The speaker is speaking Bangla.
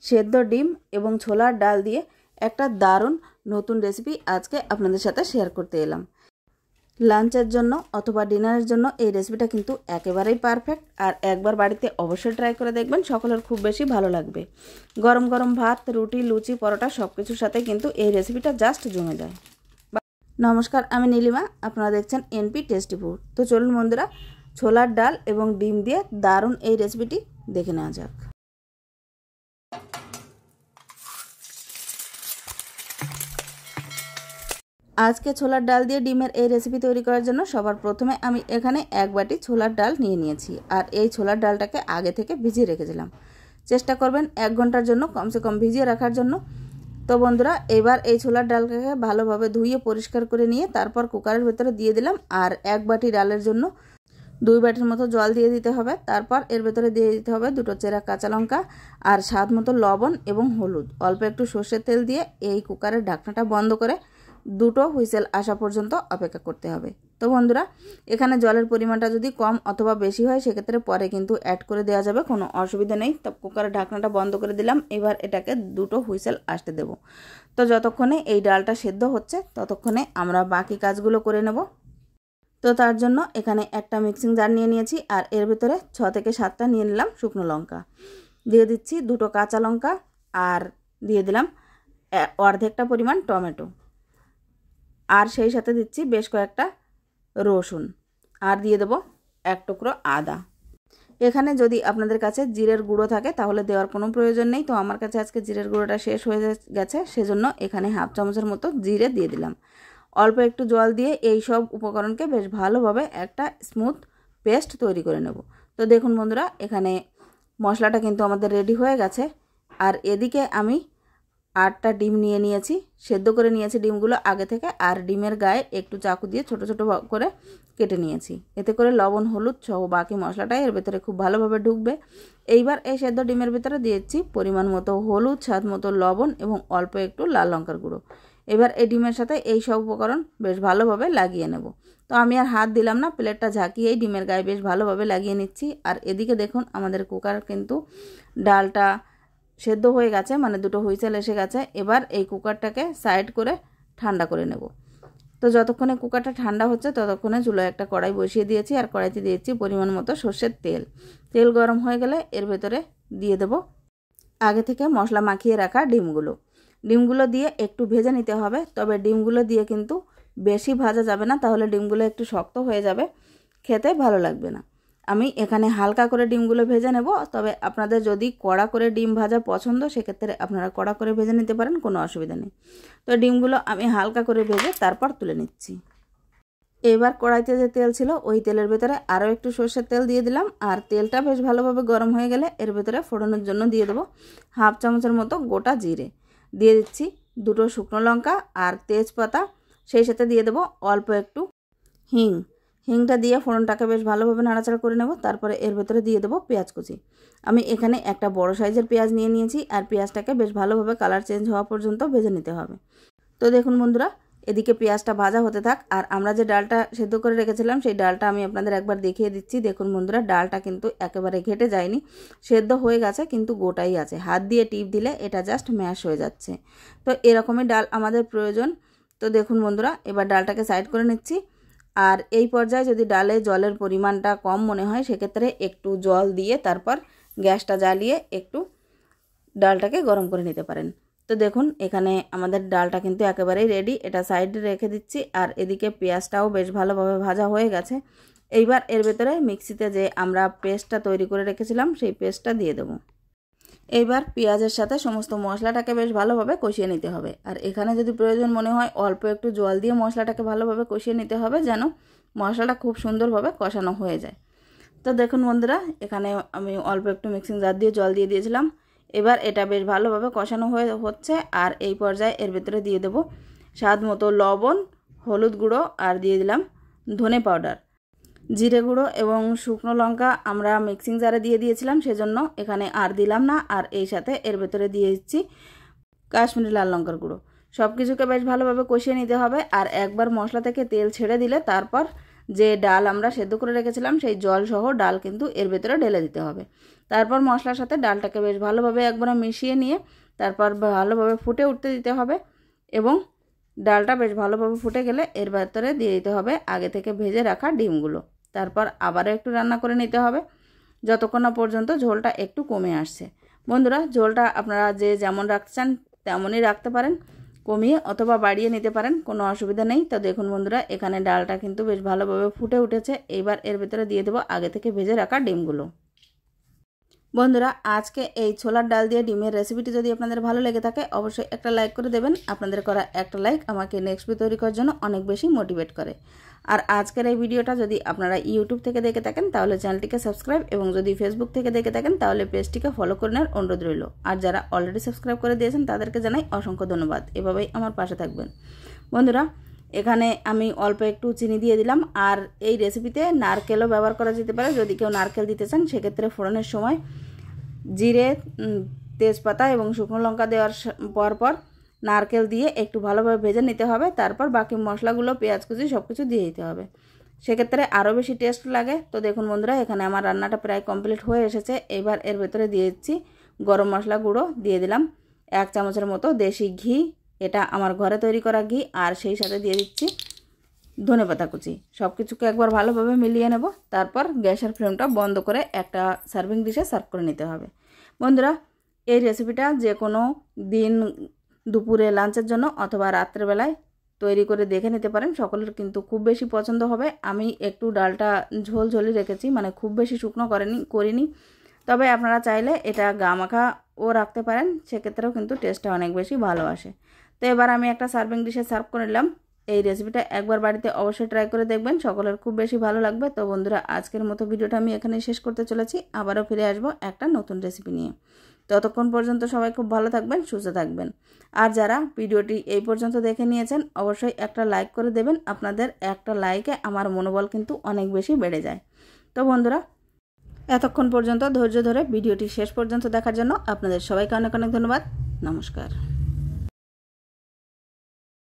সেদ্ধ ডিম এবং ছোলার ডাল দিয়ে একটা দারুণ নতুন রেসিপি আজকে আপনাদের সাথে শেয়ার করতে এলাম। লাঞ্চের জন্য অথবা ডিনারের জন্য এই রেসিপিটা কিন্তু একেবারেই পারফেক্ট, আর একবার বাড়িতে অবশ্যই ট্রাই করে দেখবেন, সকলের খুব বেশি ভালো লাগবে। গরম গরম ভাত, রুটি, লুচি, পরোটা সব কিছুর সাথে কিন্তু এই রেসিপিটা জাস্ট জমে যায়। নমস্কার, আমি নীলিমা, আপনারা দেখছেন এনপি টেস্টি ফুড। তো চলুন বন্ধুরা, ছোলার ডাল এবং ডিম দিয়ে দারুণ এই রেসিপিটি দেখে নেওয়া যাক। আজকে ছোলার ডাল দিয়ে ডিমের এই রেসিপি তৈরি করার জন্য সবার প্রথমে আমি এখানে এক বাটি ছোলার ডাল নিয়ে নিয়েছি, আর এই ছোলার ডালটাকে আগে থেকে ভিজিয়ে রেখেছিলাম। চেষ্টা করবেন 1 ঘন্টার জন্য কমসে কম ভিজিয়ে রাখার জন্য। তো বন্ধুরা, এবার এই ছোলার ডালকে ভালোভাবে ধুয়ে পরিষ্কার করে নিয়ে তারপর কুকারের ভেতরে দিয়ে দিলাম, আর 1 বাটি ডালের জন্য 2 বাটির মতো জল দিয়ে দিতে হবে। তারপর এর ভেতরে দিয়ে দিতে হবে 2টো চেরা কাঁচা লঙ্কা আর স্বাদ মতো লবণ এবং হলুদ, অল্প একটু সর্ষের তেল দিয়ে এই কুকারের ঢাকনাটা বন্ধ করে 2টো হুইসেল আসা পর্যন্ত অপেক্ষা করতে হবে। তো বন্ধুরা, এখানে জলের পরিমাণটা যদি কম অথবা বেশি হয় সেক্ষেত্রে পরে কিন্তু অ্যাড করে দেওয়া যাবে, কোনো অসুবিধা নেই। তো কুকারের ঢাকনাটা বন্ধ করে দিলাম, এবার এটাকে 2টো হুইসেল আসতে দেব। তো যতক্ষণে এই ডালটা সেদ্ধ হচ্ছে ততক্ষণে আমরা বাকি কাজগুলো করে নেব। তো তার জন্য এখানে একটা মিক্সিং জার নিয়ে নিয়েছি, আর এর ভেতরে 6 থেকে 7টা নিয়ে নিলাম শুকনো লঙ্কা, দিয়ে দিচ্ছি 2টো কাঁচা লঙ্কা, আর দিয়ে দিলাম অর্ধেকটা পরিমাণ টমেটো, আর সেই সাথে দিচ্ছি বেশ কয়েকটা রসুন, আর দিয়ে দেবো 1 টুকরো আদা। এখানে যদি আপনাদের কাছে জিরের গুঁড়ো থাকে তাহলে দেওয়ার কোনো প্রয়োজন নেই। তো আমার কাছে আজকে জিরের গুঁড়োটা শেষ হয়ে গেছে, সেজন্য এখানে হাফ চামচের মতো জিরে দিয়ে দিলাম। অল্প একটু জল দিয়ে এই সব উপকরণকে বেশ ভালোভাবে একটা স্মুথ পেস্ট তৈরি করে নেব। তো দেখুন বন্ধুরা, এখানে মশলাটা কিন্তু আমাদের রেডি হয়ে গেছে। আর এদিকে আমি 8টা ডিম নিয়ে নিয়েছি, সেদ্ধ করে নিয়েছি ডিমগুলো আগে থেকে, আর ডিমের গায়ে একটু চাকু দিয়ে ছোট ছোট করে কেটে নিয়েছি। এতে করে লবণ, হলুদ সহ বাকি মশলাটা এর ভেতরে খুব ভালোভাবে ঢুকবে। এইবার এই সেদ্ধ ডিমের ভেতরে দিয়েছি পরিমাণ মতো হলুদ, স্বাদ মতো লবণ এবং অল্প একটু লাল লঙ্কার গুঁড়ো। এবার এই ডিমের সাথে এই সব উপকরণ বেশ ভালোভাবে লাগিয়ে নেব। তো আমি আর হাত দিলাম না, প্লেটটা ঝাঁকিয়ে এই ডিমের গায়ে বেশ ভালোভাবে লাগিয়ে নিচ্ছি। আর এদিকে দেখুন আমাদের কুকার কিন্তু ডালটা সেদ্ধ হয়ে গেছে, মানে 2টো হুইসেল এসে গেছে। এবার এই কুকারটাকে সাইড করে ঠান্ডা করে নেব। তো যতক্ষণে কুকারটা ঠান্ডা হচ্ছে ততক্ষণে চুলোয় একটা কড়াই বসিয়ে দিয়েছি, আর কড়াইতে দিয়েছি পরিমাণ মতো সর্ষের তেল। তেল গরম হয়ে গেলে এর ভেতরে দিয়ে দেব আগে থেকে মশলা মাখিয়ে রাখা ডিমগুলো দিয়ে একটু ভেজে নিতে হবে। তবে ডিমগুলো দিয়ে কিন্তু বেশি ভাজা যাবে না, তাহলে ডিমগুলো একটু শক্ত হয়ে যাবে, খেতে ভালো লাগবে না। আমি এখানে হালকা করে ডিমগুলো ভেজে নেব। তবে আপনাদের যদি কড়া করে ডিম ভাজা পছন্দ সেক্ষেত্রে আপনারা কড়া করে ভেজে নিতে পারেন, কোনো অসুবিধা নেই। তো ডিমগুলো আমি হালকা করে ভেজে তারপর তুলে নিচ্ছি। এবার কড়াইতে যে তেল ছিল ওই তেলের ভেতরে আরও একটু সর্ষের তেল দিয়ে দিলাম, আর তেলটা বেশ ভালোভাবে গরম হয়ে গেলে এর ভেতরে ফোড়নের জন্য দিয়ে দেবো হাফ চামচের মতো গোটা জিরে, দিয়ে দিচ্ছি 2টো শুকনো লঙ্কা আর তেজপাতা, সেই সাথে দিয়ে দেবো অল্প একটু হিংটা দিয়ে ফোড়নটাকে বেশ ভালোভাবে নাড়াচাড়া করে নেব। তারপরে এর ভেতরে দিয়ে দেবো পেঁয়াজ কুচি। আমি এখানে একটা বড় সাইজের পেঁয়াজ নিয়ে নিয়েছি, আর পেঁয়াজটাকে বেশ ভালোভাবে কালার চেঞ্জ হওয়া পর্যন্ত ভেজে নিতে হবে। তো দেখুন বন্ধুরা, এদিকে পেঁয়াজটা ভাজা হতে থাক, আর আমরা যে ডালটা সেদ্ধ করে রেখেছিলাম সেই ডালটা আমি আপনাদের একবার দেখিয়ে দিচ্ছি। দেখুন বন্ধুরা, ডালটা কিন্তু একেবারে ঘেটে যায়নি, সেদ্ধ হয়ে গেছে, কিন্তু গোটাই আছে। হাত দিয়ে টিপ দিলে এটা জাস্ট ম্যাশ হয়ে যাচ্ছে। তো এরকমই ডাল আমাদের প্রয়োজন। তো দেখুন বন্ধুরা, এবার ডালটাকে সাইড করে নিচ্ছি। আর এই পর্যায়ে যদি ডালে জলের পরিমাণটা কম মনে হয় সেক্ষেত্রে একটু জল দিয়ে তারপর গ্যাসটা জ্বালিয়ে একটু ডালটাকে গরম করে নিতে পারেন। তো দেখুন এখানে আমাদের ডালটা কিন্তু একেবারেই রেডি, এটা সাইডে রেখে দিচ্ছি। আর এদিকে পেঁয়াজটাও বেশ ভালোভাবে ভাজা হয়ে গেছে। এইবার এর ভেতরে মিক্সিতে যে আমরা পেস্টটা তৈরি করে রেখেছিলাম সেই পেস্টটা দিয়ে দেবো। এইবার পেঁয়াজের সাথে সমস্ত মশলাটাকে বেশ ভালোভাবে কষিয়ে নিতে হবে। আর এখানে যদি প্রয়োজন মনে হয় অল্প একটু জল দিয়ে মশলাটাকে ভালোভাবে কষিয়ে নিতে হবে, যেন মশলাটা খুব সুন্দরভাবে কষানো হয়ে যায়। তো দেখুন বন্ধুরা, এখানে আমি অল্প একটু মিক্সিং জার দিয়ে জল দিয়ে দিয়েছিলাম। এবার এটা বেশ ভালোভাবে কষানো হচ্ছে, আর এই পর্যায়ে এর ভেতরে দিয়ে দেবো স্বাদ মতো লবণ, হলুদ গুঁড়ো, আর দিয়ে দিলাম ধনে পাউডার। জিরে গুঁড়ো এবং শুকনো লঙ্কা আমরা মিক্সিং জারে দিয়ে দিয়েছিলাম, সেজন্য এখানে আর দিলাম না। আর এই সাথে এর ভেতরে দিয়ে দিচ্ছি কাশ্মীরি লাল লঙ্কার গুঁড়ো। সব কিছুকে বেশ ভালোভাবে কষিয়ে নিতে হবে। আর একবার মশলা থেকে তেল ছেড়ে দিলে তারপর যে ডাল আমরা সেদ্ধ করে রেখেছিলাম সেই জল সহ ডাল কিন্তু এর ভেতরে ঢেলে দিতে হবে। তারপর মশলার সাথে ডালটাকে বেশ ভালোভাবে একবার মিশিয়ে নিয়ে তারপর ভালোভাবে ফুটে উঠতে দিতে হবে এবং ডালটা বেশ ভালোভাবে ফুটে গেলে এর ভেতরে দিয়ে দিতে হবে আগে থেকে ভেজে রাখা ডিমগুলো। তারপর আবারও একটু রান্না করে নিতে হবে যতক্ষণ না পর্যন্ত ঝোলটা একটু কমে আসছে। বন্ধুরা, ঝোলটা আপনারা যে যেমন রাখতে চান তেমনই রাখতে পারেন, কমিয়ে অথবা বাড়িয়ে নিতে পারেন, কোনো অসুবিধা নেই। তো দেখুন বন্ধুরা, এখানে ডালটা কিন্তু বেশ ভালোভাবে ফুটে উঠেছে। এইবার এর ভেতরে দিয়ে দেবো আগে থেকে ভেজে রাখা ডিমগুলো। বন্ধুরা, আজকে এই ছোলার ডাল দিয়ে ডিমের রেসিপিটি যদি আপনাদের ভালো লেগে থাকে অবশ্যই একটা লাইক করে দেবেন। আপনাদের করা একটা লাইক আমাকে নেক্সট ভিডিও তৈরি করার জন্য অনেক বেশি মোটিভেট করে। আর আজকের এই ভিডিওটা যদি আপনারা ইউটিউব থেকে দেখে থাকেন তাহলে চ্যানেলটিকে সাবস্ক্রাইব এবং যদি ফেসবুক থেকে দেখে থাকেন তাহলে পেজটিকে ফলো করে নেওয়ার অনুরোধ রইল। আর যারা অলরেডি সাবস্ক্রাইব করে দিয়েছেন তাদেরকে জানাই অসংখ্য ধন্যবাদ। এভাবেই আমার পাশে থাকবেন। বন্ধুরা, এখানে আমি অল্প একটু চিনি দিয়ে দিলাম। আর এই রেসিপিতে নারকেলও ব্যবহার করা যেতে পারে, যদি কেউ নারকেল দিতে চান সেক্ষেত্রে ফোড়নের সময় জিরে, তেজপাতা এবং শুকনো লঙ্কা দেওয়ার পর নারকেল দিয়ে একটু ভালোভাবে ভেজে নিতে হবে। তারপর বাকি মশলাগুলো পেঁয়াজ কুচি সব কিছু দিয়ে দিতে হবে, সেক্ষেত্রে আরও বেশি টেস্ট লাগে। তো দেখুন বন্ধুরা, এখানে আমার রান্নাটা প্রায় কমপ্লিট হয়ে এসেছে। এবার এর ভেতরে দিয়ে দিচ্ছি গরম মশলা গুঁড়ো, দিয়ে দিলাম 1 চামচের মতো দেশি ঘি, এটা আমার ঘরে তৈরি করা ঘি। আর সেই সাথে দিয়ে দিচ্ছি ধনেপাতা কুচি। সব কিছুকে একবার ভালোভাবে মিলিয়ে নেব। তারপর গ্যাসের ফ্লেমটা বন্ধ করে একটা সার্ভিং ডিশে সার্ভ করে নিতে হবে। বন্ধুরা, এই রেসিপিটা যে কোনো দিন দুপুরে লাঞ্চের জন্য অথবা রাত্রেবেলায় তৈরি করে দেখে নিতে পারেন, সকলের কিন্তু খুব বেশি পছন্দ হবে। আমি একটু ডালটা ঝোলঝোলি রেখেছি, মানে খুব বেশি শুকনো করিনি। তবে আপনারা চাইলে এটা গামাখাও রাখতে পারেন, সেক্ষেত্রেও কিন্তু টেস্টটা অনেক বেশি ভালো আসে। তো এবার আমি একটা সার্ভিং ডিশে সার্ভ করে নিলাম। এই রেসিপিটা একবার বাড়িতে অবশ্যই ট্রাই করে দেখবেন, সকলের খুব বেশি ভালো লাগবে। তো বন্ধুরা, আজকের মতো ভিডিওটা আমি এখানেই শেষ করতে চলেছি। আবারও ফিরে আসবো একটা নতুন রেসিপি নিয়ে। ততক্ষণ পর্যন্ত সবাই খুব ভালো থাকবেন, সুস্থ থাকবেন। আর যারা ভিডিওটি এই পর্যন্ত দেখে নিয়েছেন অবশ্যই একটা লাইক করে দেবেন। আপনাদের একটা লাইকে আমার মনোবল কিন্তু অনেক বেশি বেড়ে যায়। তো বন্ধুরা, এতক্ষণ পর্যন্ত ধৈর্য ধরে ভিডিওটি শেষ পর্যন্ত দেখার জন্য আপনাদের সবাইকে অনেক অনেক ধন্যবাদ। নমস্কার।